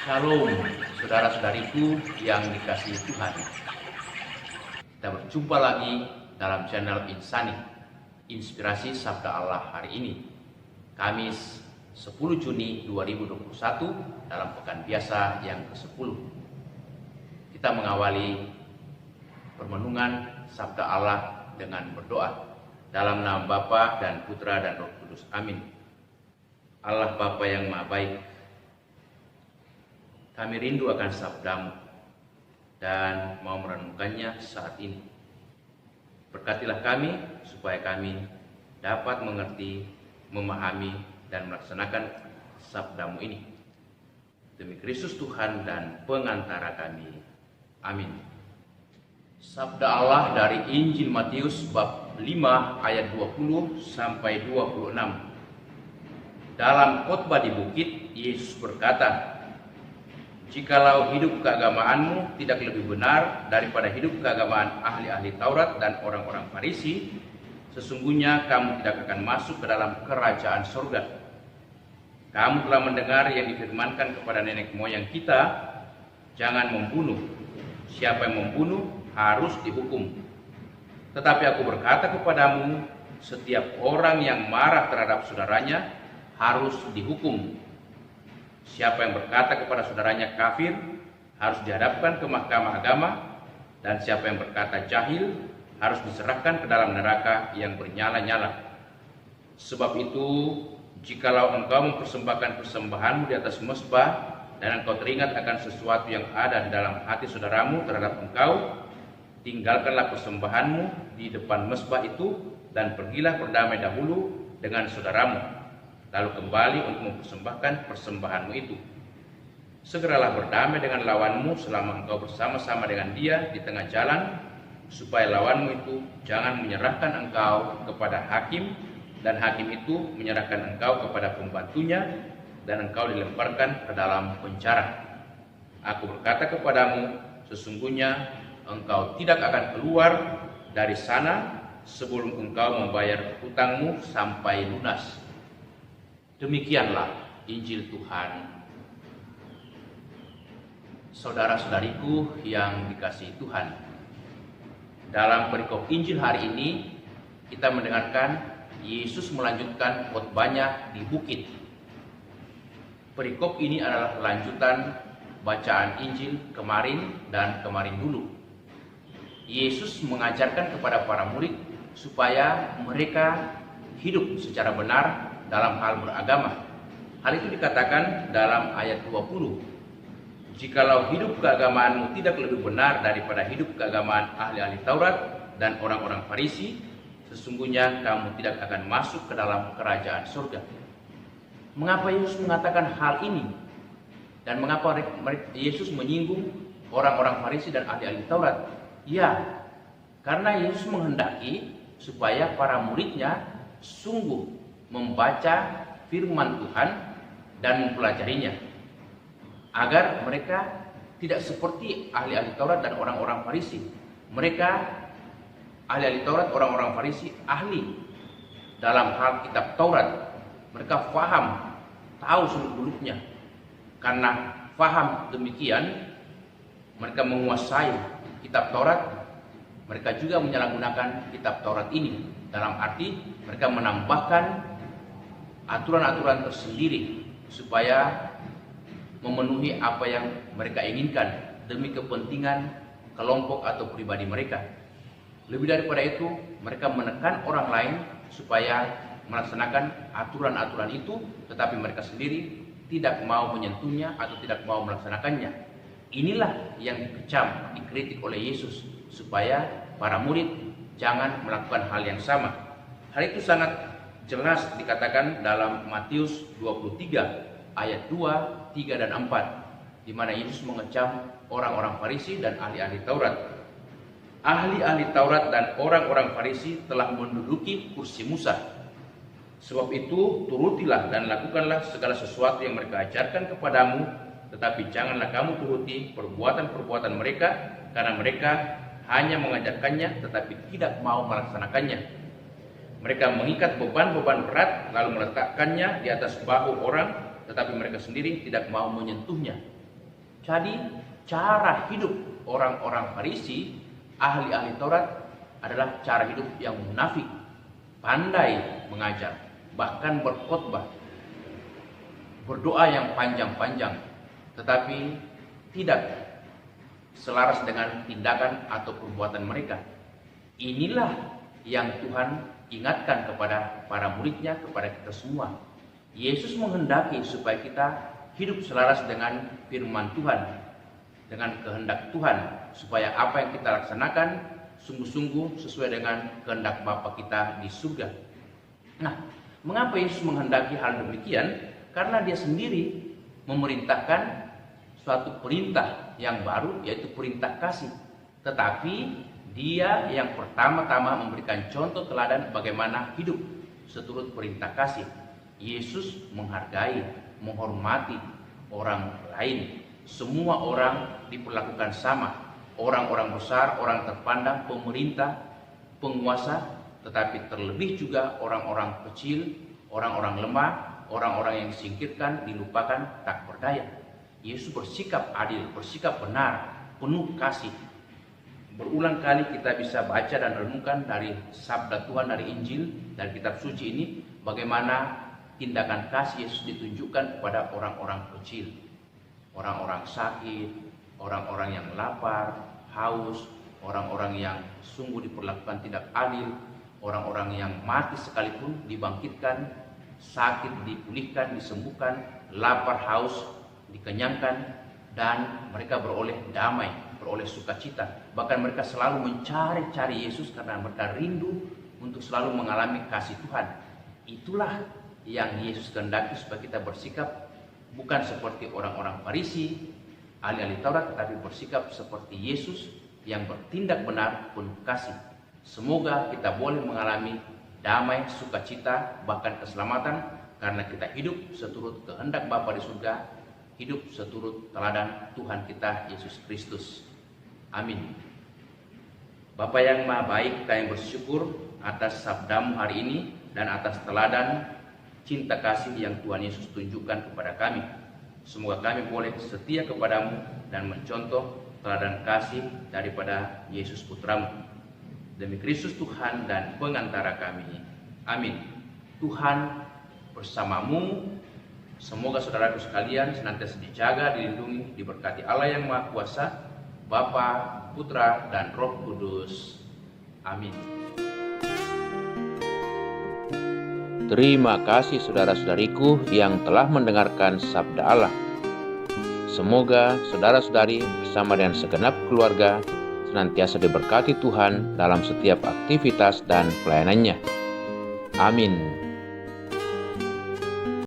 Shalom, saudara-saudariku yang dikasihi Tuhan. Kita berjumpa lagi dalam channel Insani, Inspirasi Sabda Allah hari ini, Kamis 10 Juni 2021 dalam pekan biasa yang ke-10. Kita mengawali permenungan Sabda Allah dengan berdoa dalam nama Bapa dan Putra dan Roh Kudus. Amin. Allah Bapa yang Maha Baik, kami rindu akan sabdamu dan mau merenungkannya saat ini. Berkatilah kami supaya kami dapat mengerti, memahami, dan melaksanakan sabdamu ini. Demi Kristus Tuhan dan pengantara kami. Amin. Sabda Allah dari Injil Matius bab 5 ayat 20 sampai 26. Dalam khotbah di bukit, Yesus berkata, "Jikalau hidup keagamaanmu tidak lebih benar daripada hidup keagamaan ahli-ahli Taurat dan orang-orang Farisi, sesungguhnya kamu tidak akan masuk ke dalam kerajaan surga. Kamu telah mendengar yang difirmankan kepada nenek moyang kita, jangan membunuh. Siapa yang membunuh harus dihukum. Tetapi aku berkata kepadamu, setiap orang yang marah terhadap saudaranya harus dihukum. Siapa yang berkata kepada saudaranya kafir harus dihadapkan ke mahkamah agama, dan siapa yang berkata jahil harus diserahkan ke dalam neraka yang bernyala-nyala. Sebab itu, jikalau engkau mempersembahkan persembahanmu di atas mezbah, dan engkau teringat akan sesuatu yang ada di dalam hati saudaramu terhadap engkau, tinggalkanlah persembahanmu di depan mezbah itu, dan pergilah berdamai dahulu dengan saudaramu, lalu kembali untuk mempersembahkan persembahanmu itu. Segeralah berdamai dengan lawanmu selama engkau bersama-sama dengan dia di tengah jalan, supaya lawanmu itu jangan menyerahkan engkau kepada hakim, dan hakim itu menyerahkan engkau kepada pembantunya, dan engkau dilemparkan ke dalam penjara. Aku berkata kepadamu, sesungguhnya engkau tidak akan keluar dari sana sebelum engkau membayar hutangmu sampai lunas." Demikianlah Injil Tuhan. Saudara-saudariku yang dikasihi Tuhan, dalam perikop Injil hari ini kita mendengarkan Yesus melanjutkan khotbahnya di bukit. Perikop ini adalah lanjutan bacaan Injil kemarin dan kemarin dulu. Yesus mengajarkan kepada para murid supaya mereka hidup secara benar dalam hal beragama. Hal itu dikatakan dalam ayat 20. Jikalau hidup keagamaanmu tidak lebih benar daripada hidup keagamaan ahli-ahli Taurat dan orang-orang Farisi, sesungguhnya kamu tidak akan masuk ke dalam kerajaan surga. Mengapa Yesus mengatakan hal ini? Dan mengapa Yesus menyinggung orang-orang Farisi dan ahli-ahli Taurat? Ya, karena Yesus menghendaki supaya para muridnya sungguh membaca firman Tuhan dan mempelajarinya, agar mereka tidak seperti ahli-ahli Taurat dan orang-orang Farisi. Mereka ahli-ahli Taurat, orang-orang Farisi ahli dalam hal kitab Taurat. Mereka faham, tahu seluk-beluknya. Karena faham demikian, mereka menguasai kitab Taurat. Mereka juga menyalahgunakan kitab Taurat ini, dalam arti mereka menambahkan aturan-aturan tersendiri supaya memenuhi apa yang mereka inginkan demi kepentingan kelompok atau pribadi mereka. Lebih daripada itu, mereka menekan orang lain supaya melaksanakan aturan-aturan itu, tetapi mereka sendiri tidak mau menyentuhnya atau tidak mau melaksanakannya. Inilah yang dikecam, dikritik oleh Yesus, supaya para murid jangan melakukan hal yang sama. Hal itu sangat jelas dikatakan dalam Matius 23 ayat 2, 3, dan 4, di mana Yesus mengecam orang-orang Farisi dan ahli-ahli Taurat. Ahli-ahli Taurat dan orang-orang Farisi telah menduduki kursi Musa. Sebab itu turutilah dan lakukanlah segala sesuatu yang mereka ajarkan kepadamu, tetapi janganlah kamu turuti perbuatan-perbuatan mereka, karena mereka hanya mengajarkannya tetapi tidak mau melaksanakannya. Mereka mengikat beban-beban berat lalu meletakkannya di atas bahu orang, tetapi mereka sendiri tidak mau menyentuhnya. Jadi cara hidup orang-orang Farisi, ahli-ahli Taurat adalah cara hidup yang munafik, pandai mengajar, bahkan berkhotbah, berdoa yang panjang-panjang, tetapi tidak selaras dengan tindakan atau perbuatan mereka. Inilah yang Tuhan ingatkan kepada para muridnya, kepada kita semua. Yesus menghendaki supaya kita hidup selaras dengan firman Tuhan, dengan kehendak Tuhan, supaya apa yang kita laksanakan sungguh-sungguh sesuai dengan kehendak Bapa kita di surga. Nah, mengapa Yesus menghendaki hal demikian? Karena dia sendiri memerintahkan suatu perintah yang baru, yaitu perintah kasih. Tetapi dia yang pertama-tama memberikan contoh teladan bagaimana hidup seturut perintah kasih. Yesus menghargai, menghormati orang lain. Semua orang diperlakukan sama. Orang-orang besar, orang terpandang, pemerintah, penguasa, tetapi terlebih juga orang-orang kecil, orang-orang lemah, orang-orang yang disingkirkan, dilupakan, tak berdaya. Yesus bersikap adil, bersikap benar, penuh kasih. Berulang kali kita bisa baca dan renungkan dari sabda Tuhan, dari Injil, dari kitab suci ini, bagaimana tindakan kasih Yesus ditunjukkan kepada orang-orang kecil, orang-orang sakit, orang-orang yang lapar, haus, orang-orang yang sungguh diperlakukan tidak adil, orang-orang yang mati sekalipun dibangkitkan, sakit dipulihkan, disembuhkan, lapar, haus dikenyangkan, dan mereka beroleh damai, beroleh sukacita. Bahkan mereka selalu mencari-cari Yesus karena mereka rindu untuk selalu mengalami kasih Tuhan. Itulah yang Yesus kehendaki supaya kita bersikap bukan seperti orang-orang Farisi, ahli-ahli Taurat, tetapi bersikap seperti Yesus yang bertindak benar penuh kasih. Semoga kita boleh mengalami damai, sukacita, bahkan keselamatan karena kita hidup seturut kehendak Bapa di surga, hidup seturut teladan Tuhan kita Yesus Kristus. Amin. Bapa yang Maha Baik, kita yang bersyukur atas sabdamu hari ini dan atas teladan cinta kasih yang Tuhan Yesus tunjukkan kepada kami. Semoga kami boleh setia kepadamu dan mencontoh teladan kasih daripada Yesus Putramu. Demi Kristus Tuhan dan pengantara kami. Amin. Tuhan bersamamu. Semoga saudaraku sekalian senantiasa dijaga, dilindungi, diberkati Allah yang Maha Kuasa, Bapa, Putra, dan Roh Kudus. Amin. Terima kasih saudara-saudariku yang telah mendengarkan sabda Allah. Semoga saudara-saudari bersama dengan segenap keluarga senantiasa diberkati Tuhan dalam setiap aktivitas dan pelayanannya. Amin.